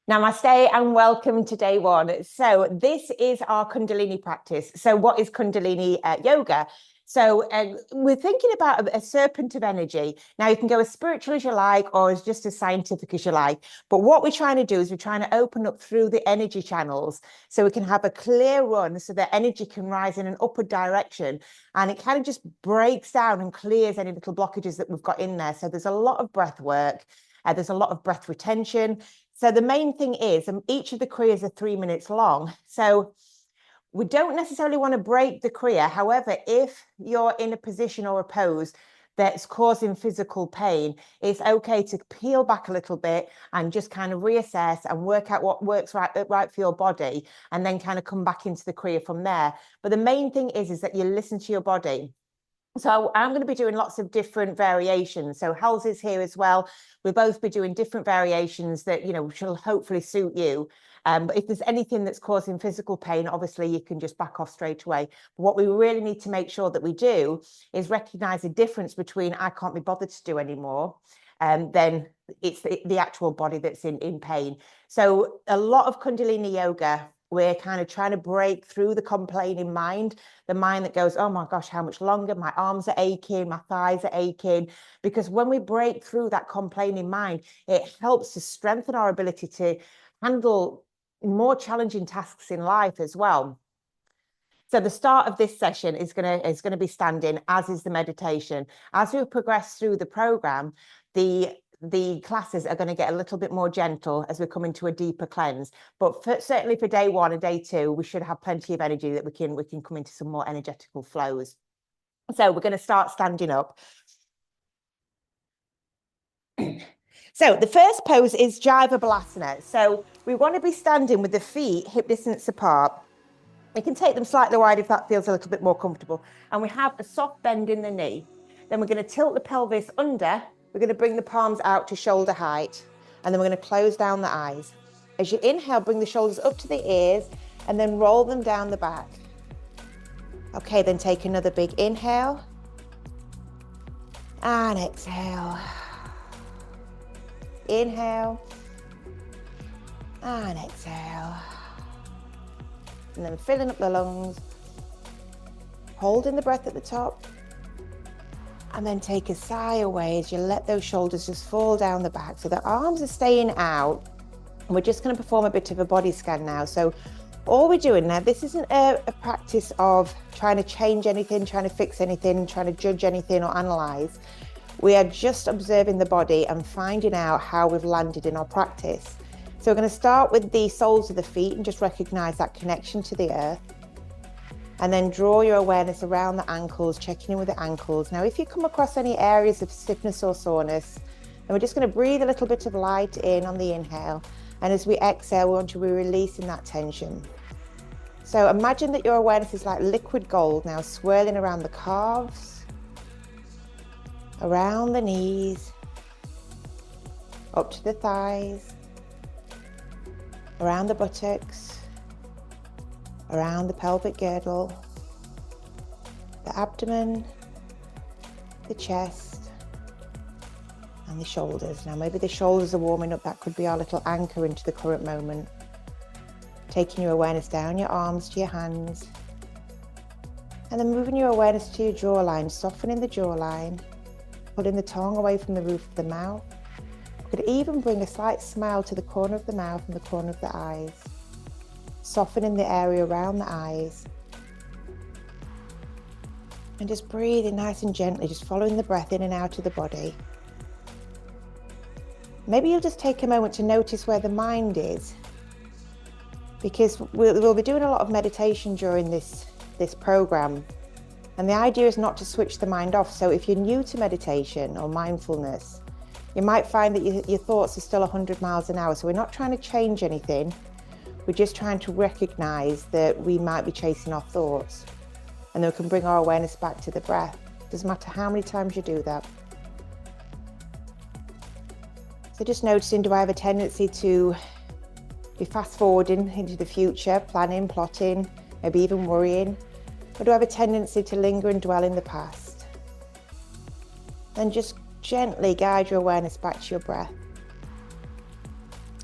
Namaste and welcome to day one. So this is our Kundalini practice. So what is Kundalini yoga? So we're thinking about a serpent of energy. Now you can go as spiritual as you like or as just as scientific as you like. But what we're trying to do is we're trying to open up through the energy channels so we can have a clear run so that energy can rise in an upward direction. And it kind of just breaks down and clears any little blockages that we've got in there. So there's a lot of breath work. There's a lot of breath retention. So the main thing is, each of the kriyas are 3 minutes long. So we don't necessarily want to break the kriya. However, if you're in a position or a pose that's causing physical pain, it's okay to peel back a little bit and just kind of reassess and work out what works right for your body, and then kind of come back into the kriya from there. But the main thing is that you listen to your body. So I'm going to be doing lots of different variations. So Hals is here as well. We'll both be doing different variations that, you know, shall hopefully suit you. But if there's anything that's causing physical pain, obviously you can just back off straight away. But what we really need to make sure that we do is recognize the difference between I can't be bothered to do anymore, then it's the actual body that's in pain. So a lot of Kundalini yoga, we're kind of trying to break through the complaining mind, the mind that goes, oh my gosh, how much longer? My arms are aching, my thighs are aching. Because when we break through that complaining mind, it helps to strengthen our ability to handle more challenging tasks in life as well. So the start of this session is going to be standing, as is the meditation. As we progress through the program, the classes are going to get a little bit more gentle as we come into a deeper cleanse. But certainly for day one and day two, we should have plenty of energy that we can come into some more energetical flows. So we're going to start standing up. So the first pose is Jiva Balasana. So we want to be standing with the feet hip distance apart. You can take them slightly wide if that feels a little bit more comfortable. And we have a soft bend in the knee. Then we're going to tilt the pelvis under. We're going to bring the palms out to shoulder height, and then we're going to close down the eyes. As you inhale, bring the shoulders up to the ears and then roll them down the back. Okay, then take another big inhale and exhale. Inhale and exhale. And then filling up the lungs, holding the breath at the top. And then take a sigh away as you let those shoulders just fall down the back. So the arms are staying out. And we're just going to perform a bit of a body scan now. So all we're doing now, this isn't a practice of trying to change anything, trying to fix anything, trying to judge anything or analyze. We are just observing the body and finding out how we've landed in our practice. So we're going to start with the soles of the feet and just recognize that connection to the earth. And then draw your awareness around the ankles, checking in with the ankles. Now, if you come across any areas of stiffness or soreness, then we're just going to breathe a little bit of light in on the inhale. And as we exhale, we want to be releasing that tension. So imagine that your awareness is like liquid gold now, swirling around the calves, around the knees, up to the thighs, around the buttocks, around the pelvic girdle, the abdomen, the chest, and the shoulders. Now maybe the shoulders are warming up. That could be our little anchor into the current moment. Taking your awareness down your arms to your hands, and then moving your awareness to your jawline, softening the jawline, pulling the tongue away from the roof of the mouth. You could even bring a slight smile to the corner of the mouth and the corner of the eyes. Softening the area around the eyes. And just breathing nice and gently, just following the breath in and out of the body. Maybe you'll just take a moment to notice where the mind is, because we'll be doing a lot of meditation during this program. And the idea is not to switch the mind off. So if you're new to meditation or mindfulness, you might find that your thoughts are still 100 miles an hour. So we're not trying to change anything. We're just trying to recognize that we might be chasing our thoughts, and then we can bring our awareness back to the breath. Doesn't matter how many times you do that. So just noticing, do I have a tendency to be fast forwarding into the future, planning, plotting, maybe even worrying? or do I have a tendency to linger and dwell in the past? Then just gently guide your awareness back to your breath.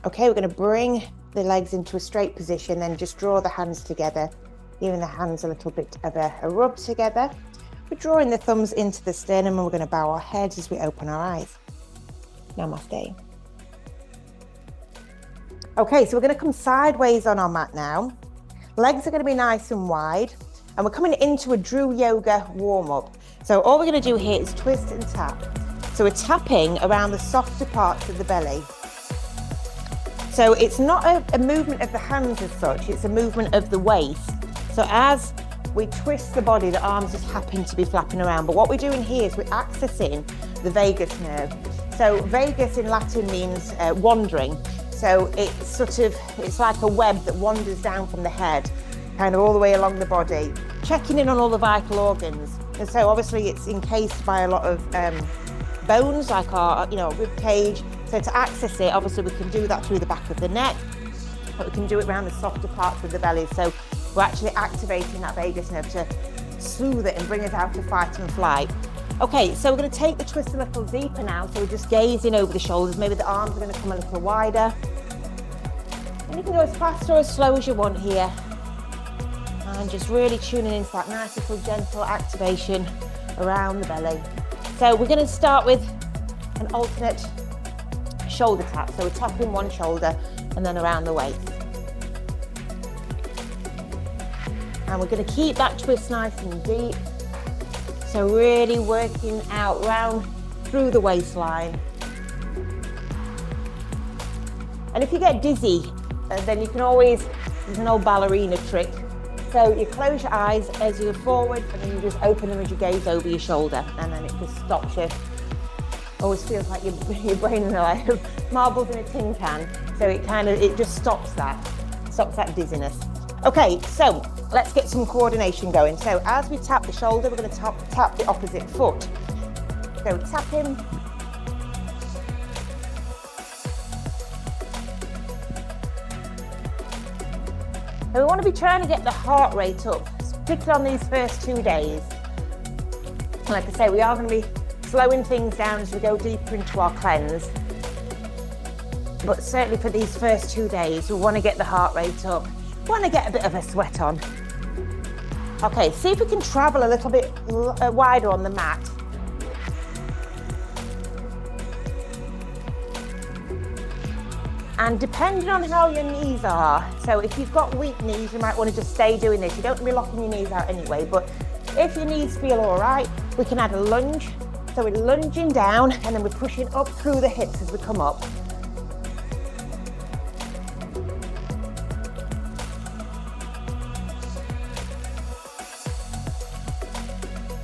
Okay, we're going to bring the legs into a straight position, then just draw the hands together, giving the hands a little bit of a rub together. We're drawing the thumbs into the sternum and we're going to bow our heads as we open our eyes. Namaste. Okay, so we're going to come sideways on our mat now. Legs are going to be nice and wide, and we're coming into a Drew Yoga warm-up. So all we're going to do here is twist and tap. So we're tapping around the softer parts of the belly. So it's not a movement of the hands as such, it's a movement of the waist. So as we twist the body, the arms just happen to be flapping around. But what we're doing here is we're accessing the vagus nerve. So vagus in Latin means wandering. So it's like a web that wanders down from the head, kind of all the way along the body, checking in on all the vital organs. And so obviously it's encased by a lot of bones, like our rib cage. So to access it, obviously we can do that through the back of the neck, but we can do it around the softer parts of the belly. So we're actually activating that vagus nerve to soothe it and bring us out of fight and flight. Okay, so we're going to take the twist a little deeper now. So we're just gazing over the shoulders. Maybe the arms are going to come a little wider. And you can go as fast or as slow as you want here. And just really tuning into that nice little gentle activation around the belly. So we're going to start with an alternate shoulder tap. So we're tapping one shoulder and then around the waist. And we're going to keep that twist nice and deep. So really working out round through the waistline. And if you get dizzy, then you can always, there's an old ballerina trick. So you close your eyes as you go forward and then you just open them as you gaze over your shoulder, and then it just stops you. Always feels like your brain is like marbles in a tin can. So it just stops that dizziness. Okay, so let's get some coordination going. So as we tap the shoulder, we're going to tap the opposite foot. So tap him. And we want to be trying to get the heart rate up, particularly on these first 2 days. Like I say, we are going to be slowing things down as we go deeper into our cleanse. But certainly for these first 2 days, we want to get the heart rate up. We want to get a bit of a sweat on. Okay, see if we can travel a little bit wider on the mat. And depending on how your knees are, so if you've got weak knees, you might want to just stay doing this. You don't want to be locking your knees out anyway, but if your knees feel all right, we can add a lunge. So we're lunging down and then we're pushing up through the hips as we come up.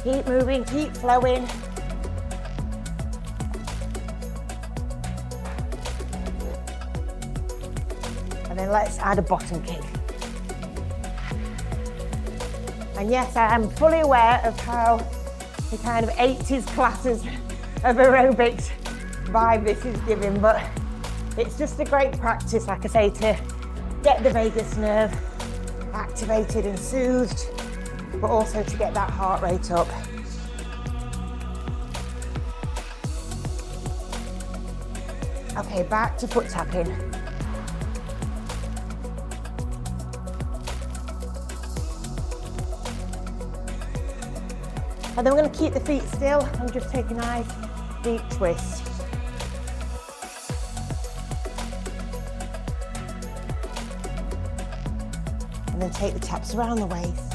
Keep moving, keep flowing. And then let's add a bottom kick. And yes, I am fully aware of how the kind of 80s classes of aerobics vibe this is giving, but it's just a great practice, like I say, to get the vagus nerve activated and soothed, but also to get that heart rate up. Okay, back to foot tapping. And then we're going to keep the feet still and just take a nice deep twist. And then take the taps around the waist.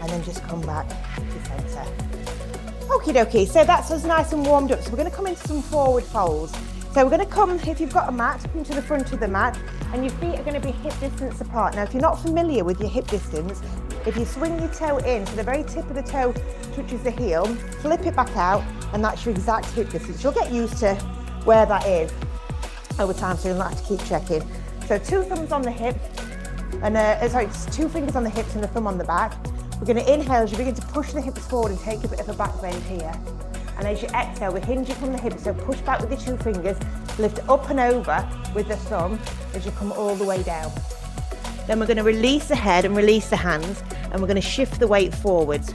And then just come back to centre. Okie dokie, so that's us nice and warmed up. So we're going to come into some forward folds. So we're going to come, if you've got a mat, come to the front of the mat, and your feet are going to be hip distance apart. Now, if you're not familiar with your hip distance, if you swing your toe in, so the very tip of the toe touches the heel, flip it back out, and that's your exact hip distance. You'll get used to where that is over time, so you'll not have to keep checking. So 2 thumbs on the hip, and it's 2 fingers on the hips and a thumb on the back. We're going to inhale as you begin to push the hips forward and take a bit of a back bend here. And as you exhale, we're hinging from the hips, so push back with your 2 fingers, lift up and over with the thumb as you come all the way down. Then we're going to release the head and release the hands, and we're going to shift the weight forwards.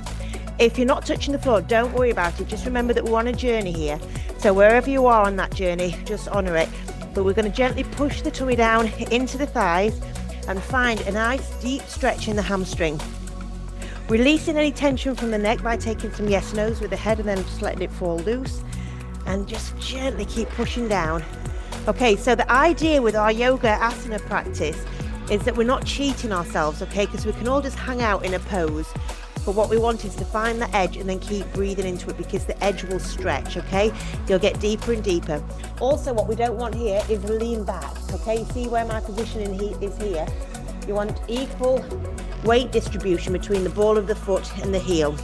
If you're not touching the floor, don't worry about it. Just remember that we're on a journey here. So wherever you are on that journey, just honor it. But we're going to gently push the tummy down into the thighs and find a nice deep stretch in the hamstring. Releasing any tension from the neck by taking some yes no's with the head and then just letting it fall loose. And just gently keep pushing down. Okay, so the idea with our yoga asana practice is that we're not cheating ourselves, okay? Because we can all just hang out in a pose. But what we want is to find the edge and then keep breathing into it, because the edge will stretch, okay? You'll get deeper and deeper. Also, what we don't want here is lean back, okay? See where my positioning is here? You want equal weight distribution between the ball of the foot and the heel.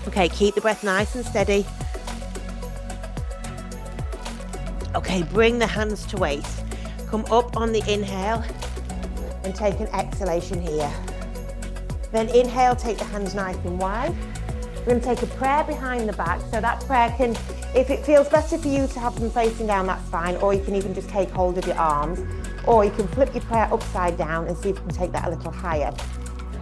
Okay, keep the breath nice and steady. Okay, bring the hands to waist. Come up on the inhale and take an exhalation here. Then inhale, take the hands nice and wide. We're going to take a prayer behind the back. So that prayer can, if it feels better for you to have them facing down, that's fine. Or you can even just take hold of your arms. Or you can flip your prayer upside down and see if you can take that a little higher.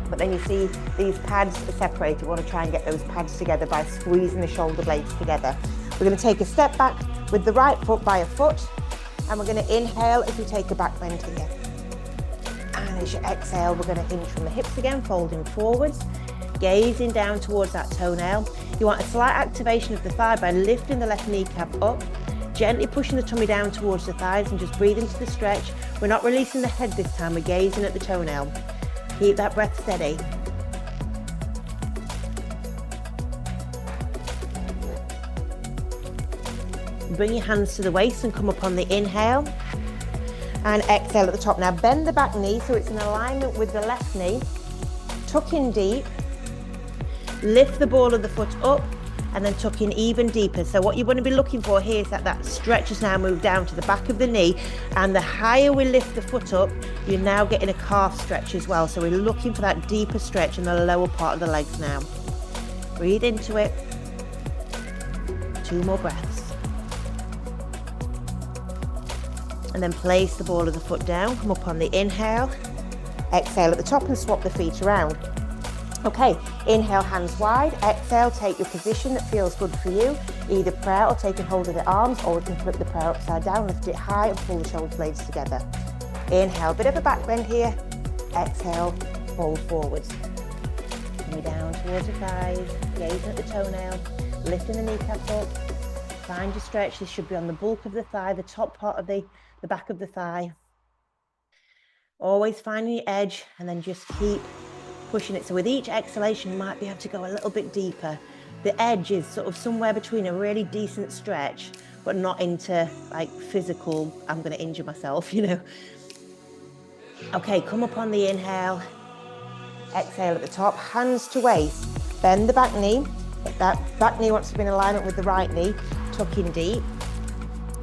But then you see these pads are separated. We want to try and get those pads together by squeezing the shoulder blades together. We're going to take a step back with the right foot by a foot. And we're going to inhale as we take a back bend here. And as you exhale, we're going to hinge from the hips again, folding forwards, gazing down towards that toenail. You want a slight activation of the thigh by lifting the left kneecap up, gently pushing the tummy down towards the thighs and just breathe into the stretch. We're not releasing the head this time, we're gazing at the toenail. Keep that breath steady. Bring your hands to the waist and come up on the inhale. And exhale at the top. Now bend the back knee so it's in alignment with the left knee. Tuck in deep. Lift the ball of the foot up and then tuck in even deeper. So what you want to be looking for here is that stretch has now moved down to the back of the knee, and the higher we lift the foot up, you're now getting a calf stretch as well. So we're looking for that deeper stretch in the lower part of the legs now. Breathe into it. 2 more breaths. And then place the ball of the foot down, come up on the inhale, exhale at the top and swap the feet around. Okay, inhale, hands wide, exhale, take your position that feels good for you, either prayer or taking hold of the arms, or we can flip the prayer upside down, lift it high and pull the shoulder blades together. Inhale, bit of a back bend here, exhale, fold forwards. Coming down towards the thighs, gazing at the toenail, lifting the kneecap up, find your stretch. This should be on the bulk of the thigh, the top part of the back of the thigh. Always finding the edge and then just keep pushing it. So with each exhalation, you might be able to go a little bit deeper. The edge is sort of somewhere between a really decent stretch, but not into like physical, I'm going to injure myself, you know. Okay, come up on the inhale. Exhale at the top, hands to waist. Bend the back knee. That back knee wants to be in alignment with the right knee. Tuck in deep.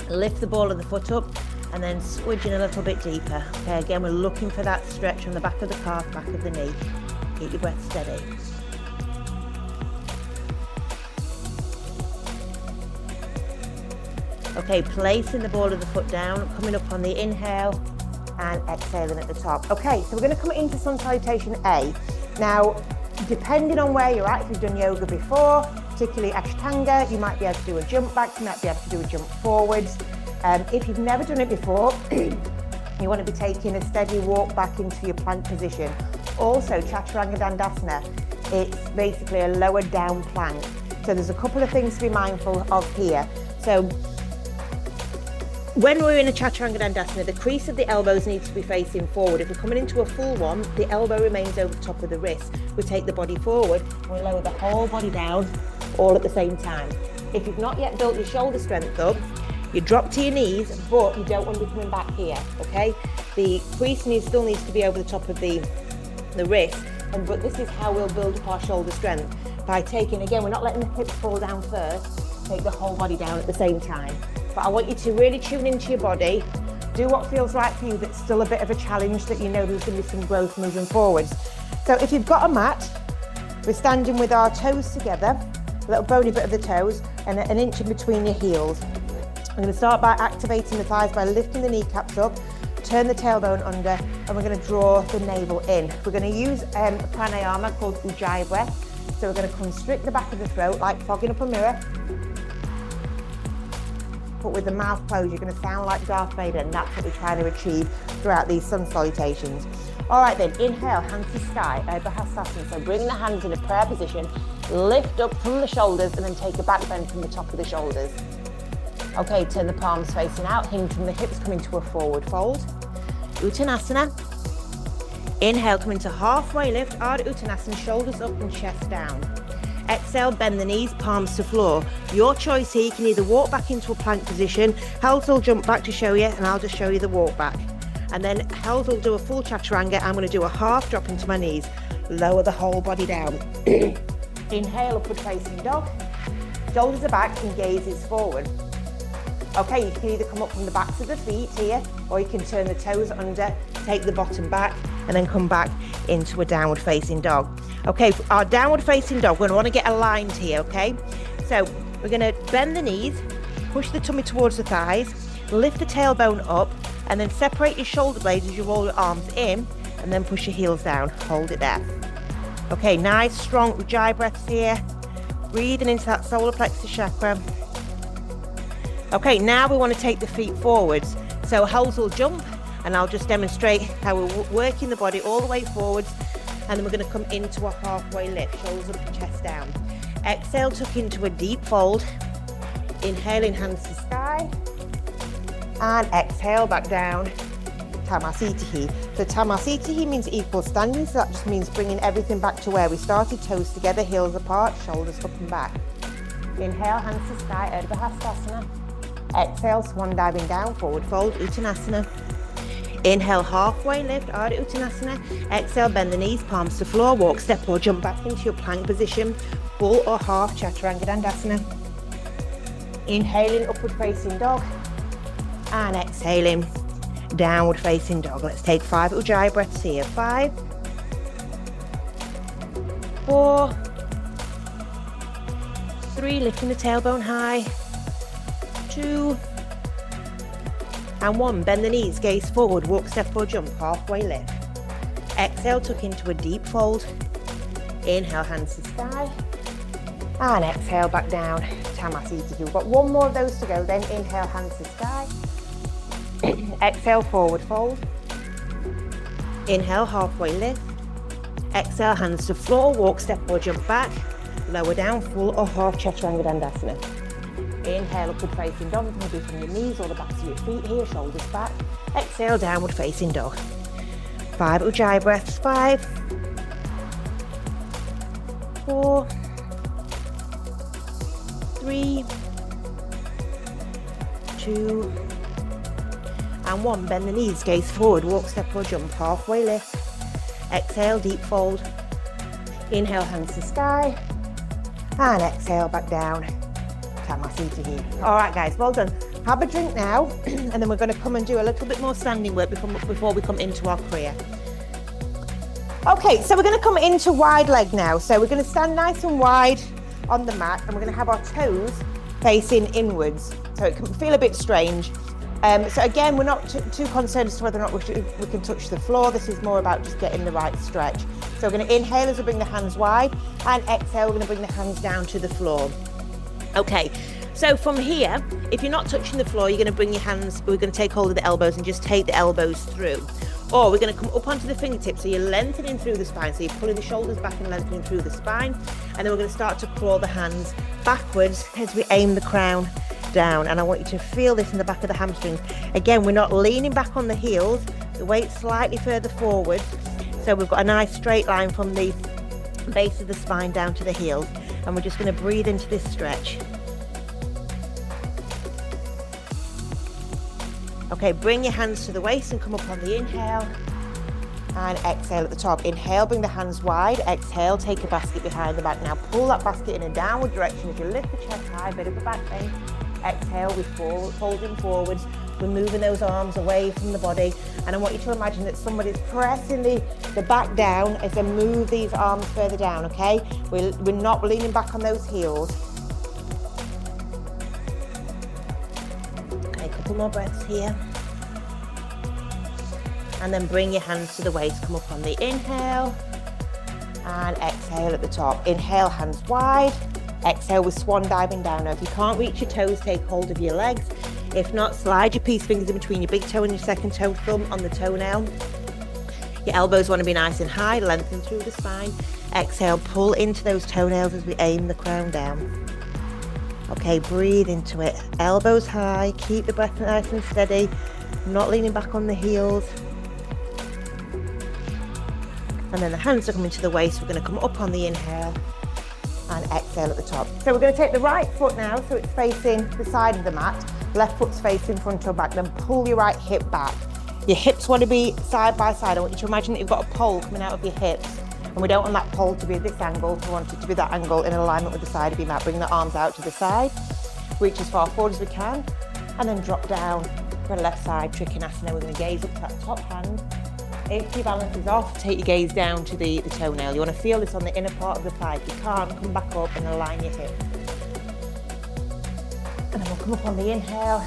Lift the ball of the foot up and then squidge in a little bit deeper. Okay, again, we're looking for that stretch on the back of the calf, back of the knee. Keep your breath steady. Okay, placing the ball of the foot down, coming up on the inhale and exhaling at the top. Okay, so we're going to come into Sun Salutation A. Now, depending on where you're at, if you've done yoga before, particularly Ashtanga, you might be able to do a jump back, you might be able to do a jump forwards. If you've never done it before, you want to be taking a steady walk back into your plank position. Also, Chaturanga Dandasana, it's basically a lower down plank. So there's a couple of things to be mindful of here. So when we're in a Chaturanga Dandasana, the crease of the elbows needs to be facing forward. If we're coming into a full one, the elbow remains over the top of the wrist. We take the body forward, and we lower the whole body down, all at the same time. If you've not yet built your shoulder strength up, you drop to your knees, but you don't want to be coming back here, okay? The crease still needs to be over the top of the wrist, but this is how we'll build up our shoulder strength. By taking, again, we're not letting the hips fall down first, take the whole body down at the same time. But I want you to really tune into your body, do what feels right for you, that's still a bit of a challenge, that you know there's going to be some growth moving forwards. So if you've got a mat, we're standing with our toes together, a little bony bit of the toes, and an inch in between your heels. I'm going to start by activating the thighs by lifting the kneecaps up, turn the tailbone under, and we're going to draw the navel in. We're going to use a pranayama called Ujjayi breath. So we're going to constrict the back of the throat like fogging up a mirror. But with the mouth closed, you're going to sound like Darth Vader, and that's what we're trying to achieve throughout these sun salutations. All right then, inhale, hands to sky, Urdhva Hastasana. So bring the hands in a prayer position, lift up from the shoulders, and then take a back bend from the top of the shoulders. Okay, turn the palms facing out, hinge from the hips, come into a forward fold. Uttanasana. Inhale, come into halfway lift, Ardha Uttanasana, shoulders up and chest down. Exhale, bend the knees, palms to floor. Your choice here, you can either walk back into a plank position, Held will jump back to show you, and I'll just show you the walk back. And then Held will do a full chaturanga. I'm going to do a half drop into my knees. Lower the whole body down. Inhale, upward facing dog. Shoulders are back and gaze is forward. Okay, you can either come up from the backs of the feet here, or you can turn the toes under, take the bottom back, and then come back into a downward facing dog. Okay, for our downward facing dog, we're going to want to get aligned here, okay? So we're going to bend the knees, push the tummy towards the thighs, lift the tailbone up, and then separate your shoulder blades as you roll your arms in, and then push your heels down. Hold it there. Okay, nice, strong Ujjayi breaths here. Breathing into that solar plexus chakra. Okay, now we want to take the feet forwards. So Held will jump, and I'll just demonstrate how we're working the body all the way forwards, and then we're going to come into a halfway lift, shoulders up and chest down. Exhale, tuck into a deep fold. Inhaling, hands to sky. And exhale, back down, Tamasitihi. So Tamasitihi means equal standing, so that just means bringing everything back to where we started, toes together, heels apart, shoulders up and back. Inhale, hands to sky, Urdhva Hastasana. Exhale, swan diving down, forward fold, Uttanasana. Inhale, halfway lift, Ardha Uttanasana. Exhale, bend the knees, palms to floor, walk, step or jump back into your plank position, full or half Chaturanga Dandasana. Inhaling, upward facing dog, and exhaling, downward facing dog. Let's take 5 Ujjayi breaths here. 5, 4, 3, lifting the tailbone high, 2, and 1. Bend the knees, gaze forward, walk, step or jump, halfway lift. Exhale, tuck into a deep fold. Inhale, hands to sky, and exhale, back down, Tamasitihi. We've got 1 more of those to go, then inhale, hands to sky. Exhale, forward fold. Inhale, halfway lift. Exhale, hands to floor, walk, step or jump back. Lower down, full or half Chaturanga Dandasana. Inhale, upward facing dog. You can do from your knees or the backs of your feet here, shoulders back. Exhale, downward facing dog. 5 Ujjayi breaths. 5, 4, 3, 2, and 1. Bend the knees, gaze forward, walk, step or jump, halfway lift. Exhale, deep fold. Inhale, hands to sky, and exhale, back down, Tamasitihi. All right, guys, well done. Have a drink now, and then we're going to come and do a little bit more standing work before we come into our Kriya. Okay, so we're going to come into wide leg now. So we're going to stand nice and wide on the mat, and we're going to have our toes facing inwards. So it can feel a bit strange. So again, we're not too concerned as to whether or not we can touch the floor. This is more about just getting the right stretch. So we're going to inhale as we bring the hands wide, and exhale, we're going to bring the hands down to the floor. Okay, so from here, if you're not touching the floor, you're going to bring your hands, we're going to take hold of the elbows and just take the elbows through. Or we're going to come up onto the fingertips, so you're lengthening through the spine, so you're pulling the shoulders back and lengthening through the spine, and then we're going to start to crawl the hands backwards as we aim the crown down. And I want you to feel this in the back of the hamstrings. Again, we're not leaning back on the heels, the weight's slightly further forward, so we've got a nice straight line from the base of the spine down to the heels, and we're just going to breathe into this stretch. Okay, bring your hands to the waist and come up on the inhale, and exhale at the top. Inhale, bring the hands wide. Exhale, take a basket behind the back. Now pull that basket in a downward direction as you lift the chest high, bit of a back bend. Exhale, we're folding forwards. We're moving those arms away from the body, and I want you to imagine that somebody's pressing the back down as they move these arms further down, okay? We're not leaning back on those heels. Okay, a couple more breaths here. And then bring your hands to the waist, come up on the inhale and exhale at the top. Inhale, hands wide. Exhale with swan diving down. Now, if you can't reach your toes, take hold of your legs. If not, slide your peace fingers in between your big toe and your second toe, thumb on the toenail. Your elbows want to be nice and high, lengthen through the spine. Exhale, pull into those toenails as we aim the crown down. Okay, breathe into it. Elbows high, keep the breath nice and steady, not leaning back on the heels. And then the hands are coming to the waist. We're going to come up on the inhale and exhale at the top. So we're going to take the right foot now, so it's facing the side of the mat. Left foot's facing front or back, then pull your right hip back. Your hips want to be side by side. I want you to imagine that you've got a pole coming out of your hips. And we don't want that pole to be at this angle, we want it to be that angle in alignment with the side of your mat. Bring the arms out to the side, reach as far forward as we can, and then drop down for the left side, Trikonasana. We're going to gaze up to that top hand. If your balance is off, take your gaze down to the toenail. You want to feel this on the inner part of the thigh. If you can't, come back up and align your hip. And then we'll come up on the inhale.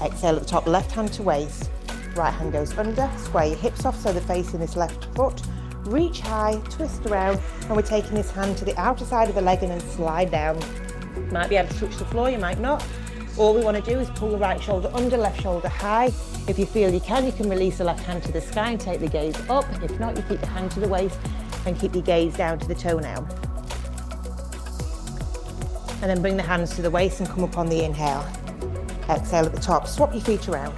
Exhale at the top, left hand to waist. Right hand goes under, square your hips off so they're facing this left foot. Reach high, twist around, and we're taking this hand to the outer side of the leg and then slide down. You might be able to touch the floor, you might not. All we want to do is pull the right shoulder under, left shoulder high. If you feel you can release the left hand to the sky and take the gaze up. If not, you keep the hand to the waist and keep your gaze down to the toenail. And then bring the hands to the waist and come up on the inhale. Exhale at the top, swap your feet around.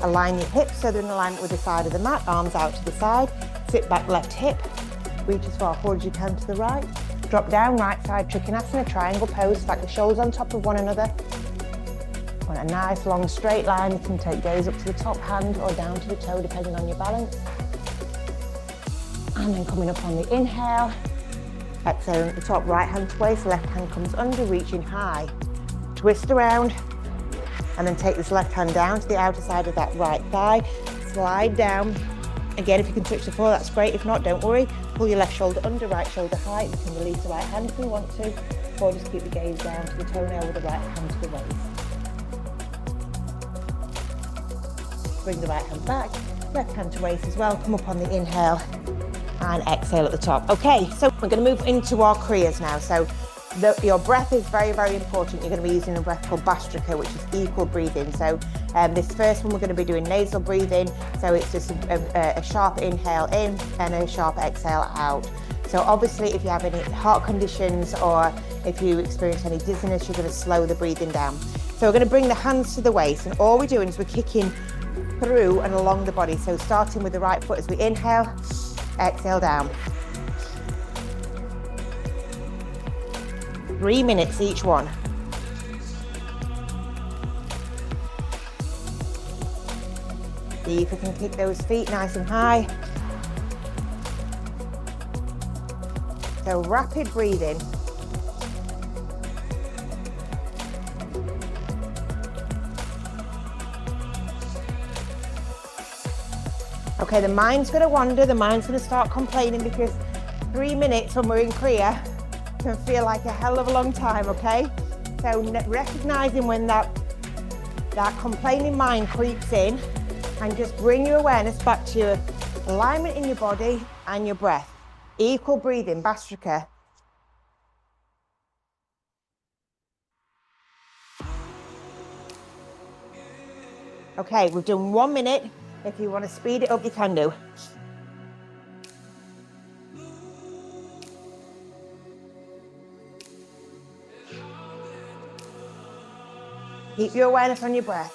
Align your hips so they're in alignment with the side of the mat, arms out to the side. Sit back, left hip, reach as far forward as you can to the right. Drop down, right side, Trikonasana, triangle pose, stack the shoulders on top of one another. Want a nice long straight line, you can take gaze up to the top hand or down to the toe depending on your balance. And then coming up on the inhale, exhale at the top, right hand to waist, left hand comes under, reaching high. Twist around, and then take this left hand down to the outer side of that right thigh, slide down. Again, if you can touch the floor, that's great. If not, don't worry. Pull your left shoulder under, right shoulder high. You can release the right hand if you want to, or just keep the gaze down to the toenail with the right hand to the waist. Bring the right hand back, left hand to waist as well. Come up on the inhale and exhale at the top. Okay, so we're going to move into our Kriyas now. So your breath is very, very important. You're going to be using a breath called Bhastrika, which is equal breathing. So this first one, we're going to be doing nasal breathing. So it's just a sharp inhale in and a sharp exhale out. So obviously, if you have any heart conditions or if you experience any dizziness, you're going to slow the breathing down. So we're going to bring the hands to the waist, and all we're doing is we're kicking through and along the body. So starting with the right foot as we inhale, exhale down. 3 minutes each one. See if we can kick those feet nice and high. So rapid breathing. Okay, the mind's going to wander, the mind's going to start complaining because 3 minutes when we're in Kriya can feel like a hell of a long time, okay? So recognizing when that complaining mind creeps in, and just bring your awareness back to your alignment in your body and your breath. Equal breathing, Bhastrika. Okay, we've done 1 minute. If you want to speed it up, you can do. Keep your awareness on your breath.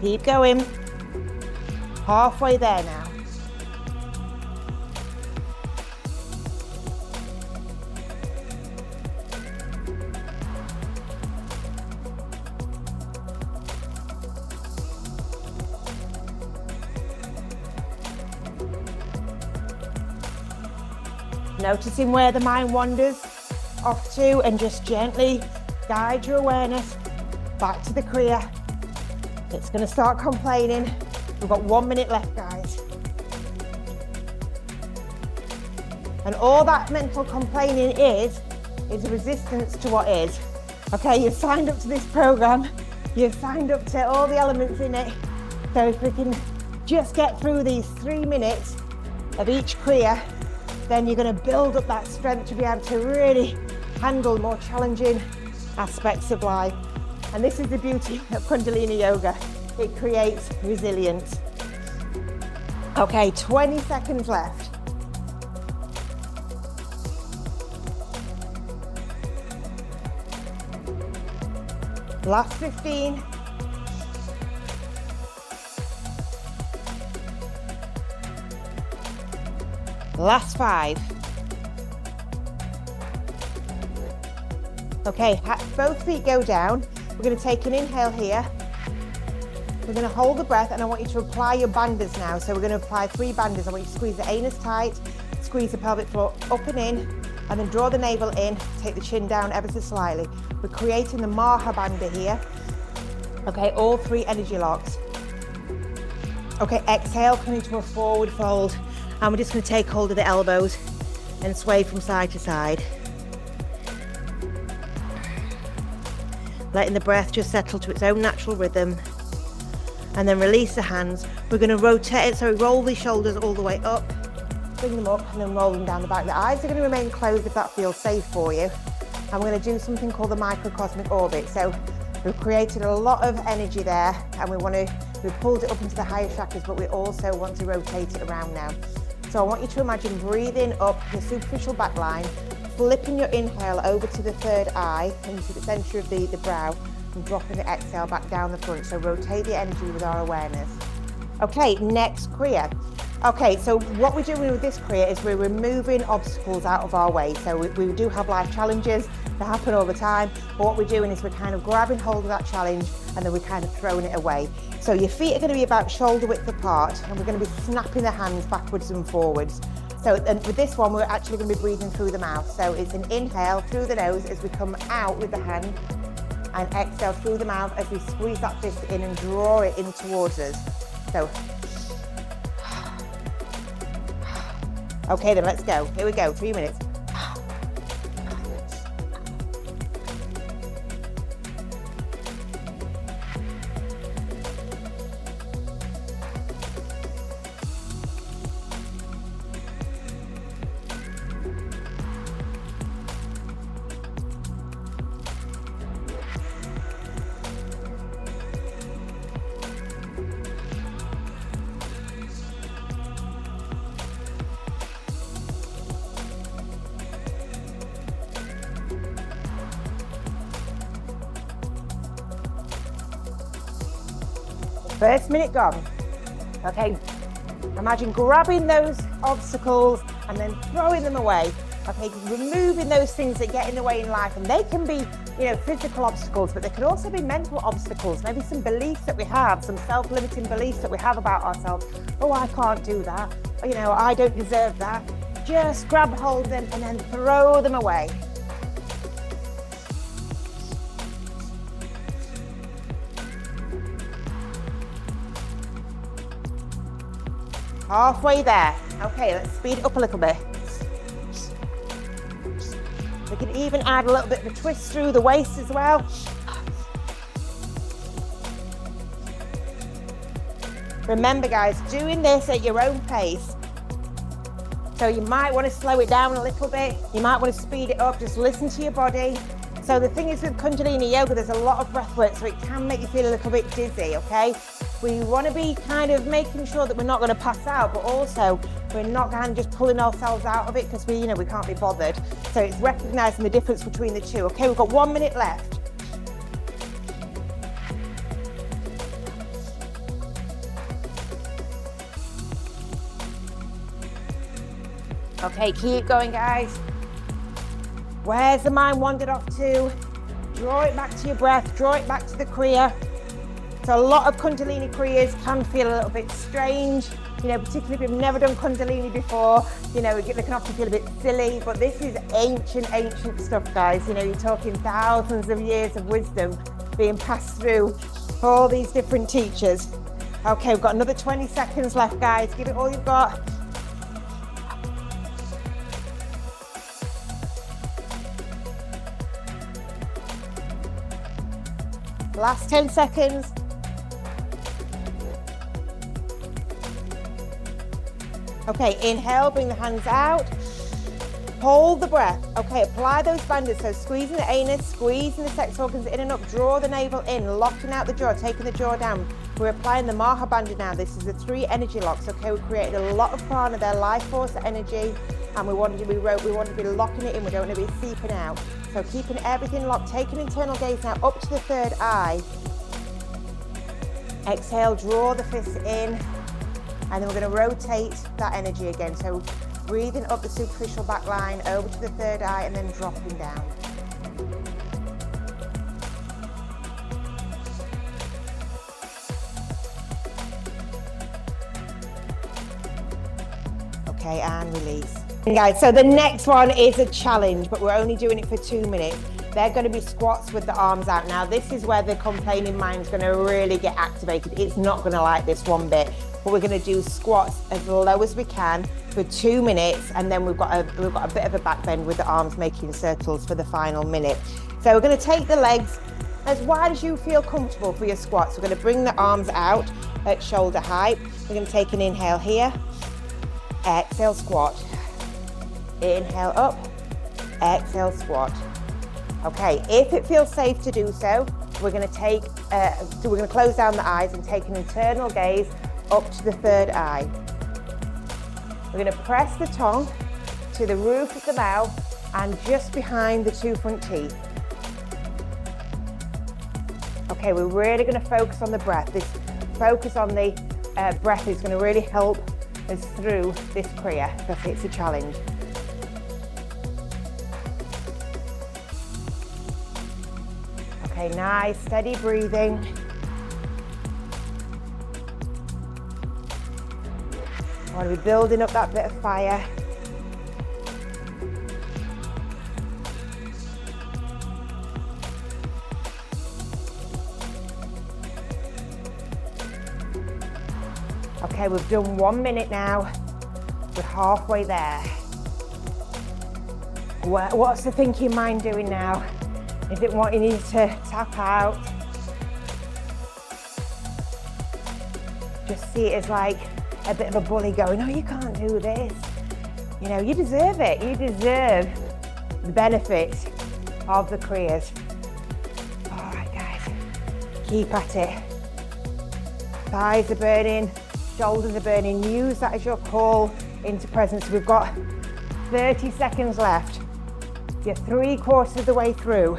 Keep going. Halfway there now. Noticing where the mind wanders off to, and just gently guide your awareness back to the Kriya. It's going to start complaining. We've got 1 minute left, guys. And all that mental complaining is a resistance to what is. Okay, you've signed up to this program. You've signed up to all the elements in it. So if we can just get through these 3 minutes of each Kriya, then you're going to build up that strength to be able to really handle more challenging aspects of life. And this is the beauty of Kundalini Yoga. It creates resilience. Okay, 20 seconds left. Last 15. Last 5. Okay, both feet go down. We're going to take an inhale here. We're going to hold the breath, and I want you to apply your bandhas now. So we're going to apply 3 bandhas. I want you to squeeze the anus tight, squeeze the pelvic floor up and in, and then draw the navel in, take the chin down ever so slightly. We're creating the Maha Bandha here. Okay, all 3 energy locks. Okay, exhale, come into a forward fold. And we're just going to take hold of the elbows and sway from side to side. Letting the breath just settle to its own natural rhythm. And then release the hands. We're going to rotate it, so roll the shoulders all the way up, bring them up, and then roll them down the back. The eyes are going to remain closed if that feels safe for you. And we're going to do something called the microcosmic orbit. So we've created a lot of energy there, and we've pulled it up into the higher chakras, but we also want to rotate it around now. So I want you to imagine breathing up the superficial back line, flipping your inhale over to the third eye, into the center of the brow, and dropping the exhale back down the front. So rotate the energy with our awareness. Okay, next Kriya. Okay, so what we're doing with this Kriya is we're removing obstacles out of our way. So we do have life challenges that happen all the time, but what we're doing is we're kind of grabbing hold of that challenge, and then we're kind of throwing it away. So your feet are going to be about shoulder width apart, and we're going to be snapping the hands backwards and forwards. So and with this one, we're actually going to be breathing through the mouth. So it's an inhale through the nose as we come out with the hand, and exhale through the mouth as we squeeze that fist in and draw it in towards us. So, okay then, let's go. Here we go, 3 minutes. First minute gone. Okay, imagine grabbing those obstacles and then throwing them away. Okay, removing those things that get in the way in life, and they can be, physical obstacles, but they can also be mental obstacles. Maybe some beliefs that we have, some self-limiting beliefs that we have about ourselves. Oh, I can't do that. I don't deserve that. Just grab hold of them and then throw them away. Halfway there. Okay, let's speed it up a little bit. We can even add a little bit of a twist through the waist as well. Remember guys, doing this at your own pace. So you might want to slow it down a little bit. You might want to speed it up. Just listen to your body. So the thing is with Kundalini Yoga, there's a lot of breath work, so it can make you feel a little bit dizzy, okay? We want to be kind of making sure that we're not going to pass out, but also we're not kind of just pulling ourselves out of it because we can't be bothered. So it's recognizing the difference between the two. Okay, we've got 1 minute left. Okay, keep going, guys. Where's the mind wandered off to? Draw it back to your breath, draw it back to the Kriya. So a lot of Kundalini Kriyas can feel a little bit strange, particularly if you've never done Kundalini before, they can often feel a bit silly, but this is ancient stuff, guys. You're talking thousands of years of wisdom being passed through all these different teachers. Okay, we've got another 20 seconds left, guys. Give it all you've got. Last 10 seconds. Okay, inhale, bring the hands out. Hold the breath. Okay, apply those bandits. So squeezing the anus, squeezing the sex organs in and up. Draw the navel in, locking out the jaw, taking the jaw down. We're applying the Maha Bandha now. This is the 3 energy locks. Okay, we created a lot of prana there, life force energy, and we want to be locking it in. We don't want to be seeping out. So keeping everything locked. Take an internal gaze now up to the third eye. Exhale, draw the fists in, and then we're going to rotate that energy again. So breathing up the superficial back line, over to the third eye, and then dropping down. Okay, and release. And guys, so the next one is a challenge, but we're only doing it for 2 minutes. They're going to be squats with the arms out. Now, this is where the complaining mind's going to really get activated. It's not going to like this one bit. But we're going to do squats as low as we can for 2 minutes, and then we've got a bit of a back bend with the arms making circles for the final minute. So we're going to take the legs as wide as you feel comfortable for your squats. We're going to bring the arms out at shoulder height. We're going to take an inhale here, exhale, squat. Inhale up, exhale, squat. Okay, if it feels safe to do so, we're going to close down the eyes and take an internal gaze up to the third eye. We're going to press the tongue to the roof of the mouth and just behind the 2 front teeth. Okay, we're really going to focus on the breath. This focus on the breath is going to really help us through this kriya because it's a challenge. Okay, nice, steady breathing. I want to be building up that bit of fire. Okay, we've done 1 minute now. We're halfway there. What's the thinking mind doing now? Is it wanting you to tap out? Just see it as like a bit of a bully going, oh, you can't do this. You know, you deserve it. You deserve the benefits of the kriyas. All right, guys, keep at it. Thighs are burning, shoulders are burning. Use that as your call into presence. We've got 30 seconds left. You're 3/4 of the way through.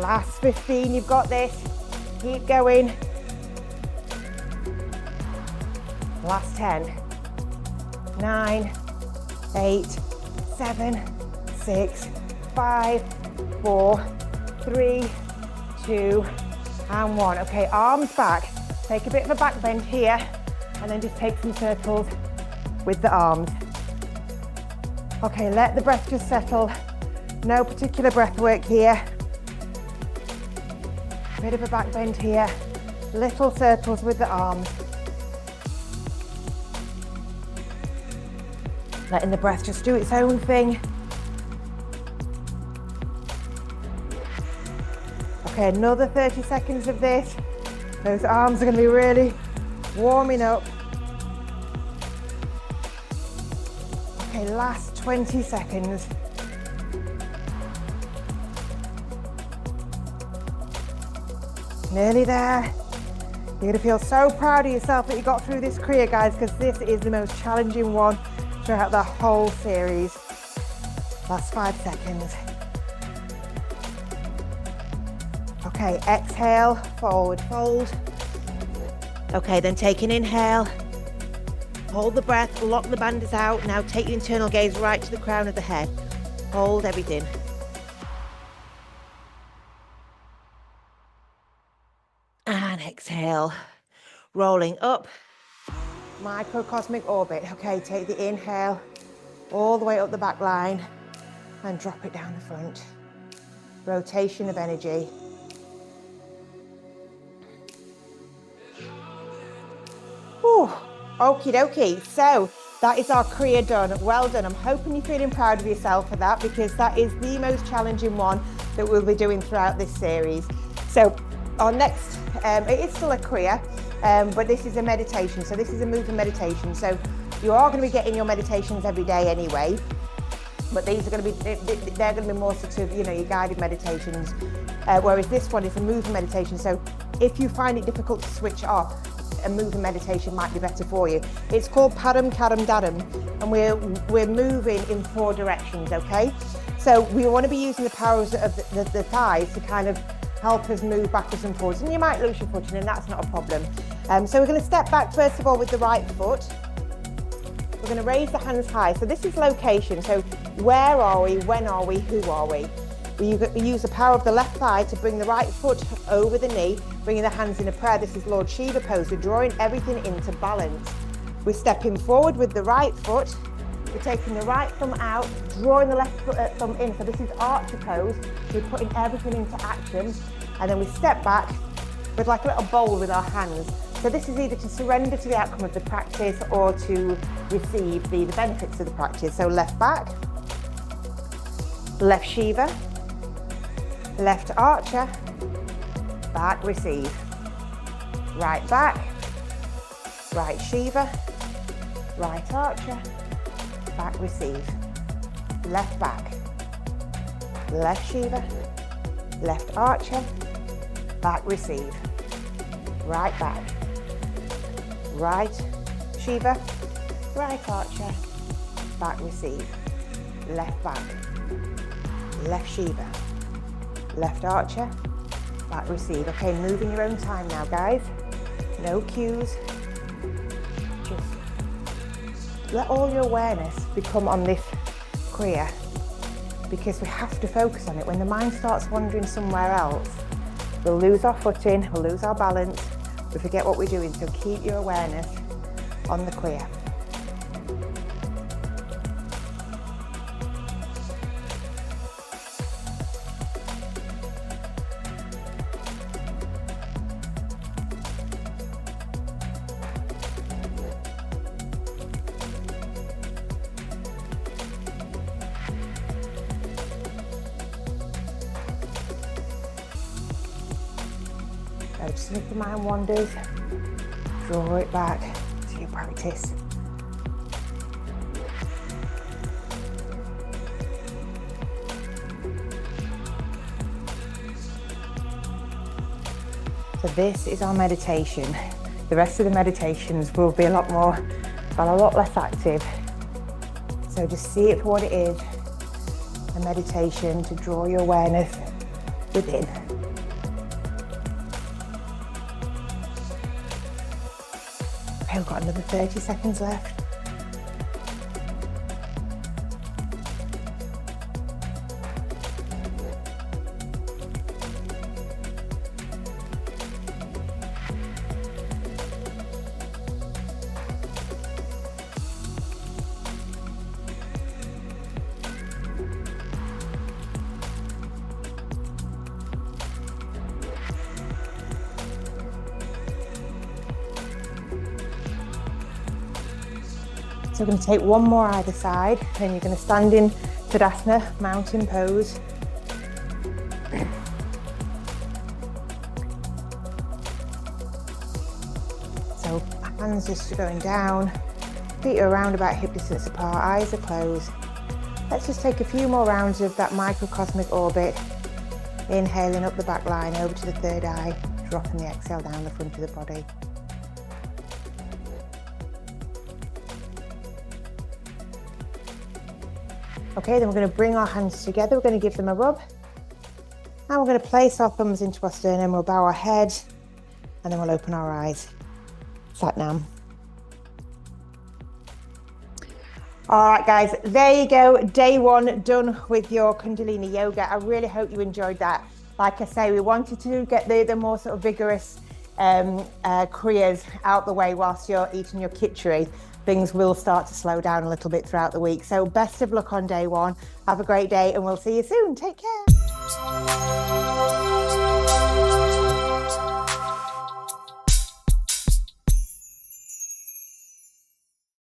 Last 15, you've got this. Keep going. Last 10. 9, 8, 7, 6, 5, 4, 3, 2, and 1. Okay, arms back. Take a bit of a back bend here, and then just take some circles with the arms. Okay, let the breath just settle. No particular breath work here. Bit of a back bend here, little circles with the arms. Letting the breath just do its own thing. Okay, another 30 seconds of this. Those arms are going to be really warming up. Okay, last 20 seconds. Nearly there. You're going to feel so proud of yourself that you got through this kriya, guys, because this is the most challenging one throughout the whole series. Last 5 seconds. Okay, exhale, forward fold. Okay, then take an inhale. Hold the breath, lock the bandhas out. Now take your internal gaze right to the crown of the head. Hold everything. And exhale, rolling up, microcosmic orbit. Okay, take the inhale all the way up the back line and drop it down the front. Rotation of energy. Whew, okie dokie. So That is our Kriya done. Well done. I'm hoping you're feeling proud of yourself for that, because that is the most challenging one that we'll be doing throughout this series. So our next, it is still a Kriya, but this is a meditation. So this is a moving meditation. So you are going to be getting your meditations every day anyway, but these are going to be, they're going to be more sort of, your guided meditations, whereas this one is a moving meditation. So if you find it difficult to switch off, a moving meditation might be better for you. It's called Padam Kadam Dadam, and we're moving in 4 directions, okay? So we want to be using the powers of the thighs to kind of help us move backwards and forwards, and you might lose your footing, and that's not a problem. So we're going to step back first of all with the right foot. We're going to raise the hands high. So this is location. So where are we? When are we? Who are we? We use the power of the left thigh to bring the right foot over the knee, bringing the hands in a prayer. This is Lord Shiva pose. We're drawing everything into balance. We're stepping forward with the right foot. We're taking the right thumb out, drawing the left thumb in. So this is Archer pose. We're putting everything into action. And then we step back with like a little bowl with our hands. So this is either to surrender to the outcome of the practice or to receive the benefits of the practice. So left back, left Shiva, left Archer, back receive, right back, right Shiva, right Archer, back receive, left back, left Shiva, left Archer, back receive, right back, right Shiva, right Archer, back receive, left back, left Shiva, left Archer, back receive. Okay, move in your own time now, guys. No cues. Just let all your awareness become on this Kriya, because we have to focus on it. When the mind starts wandering somewhere else, we'll lose our footing, we'll lose our balance, we forget what we're doing. So keep your awareness on the Kriya. Just if the mind wanders, draw it back to your practice. So this is our meditation. The rest of the meditations will be a lot less active. So just see it for what it is, a meditation to draw your awareness within. Okay, we've got another 30 seconds left. So we're going to take one more either side, then you're going to stand in Tadasana, mountain pose. So hands just going down, feet are around about hip distance apart, eyes are closed. Let's just take a few more rounds of that microcosmic orbit. Inhaling up the back line, over to the third eye, dropping the exhale down the front of the body. Okay, then we're going to bring our hands together, we're going to give them a rub. And we're going to place our thumbs into our sternum, we'll bow our head, and then we'll open our eyes. Sat Nam. All right, guys, there you go. Day one done with your Kundalini yoga. I really hope you enjoyed that. Like I say, we wanted to get the more sort of vigorous kriyas out the way whilst you're eating your khichdi. Things will start to slow down a little bit throughout the week. So best of luck on day one. Have a great day and we'll see you soon. Take care.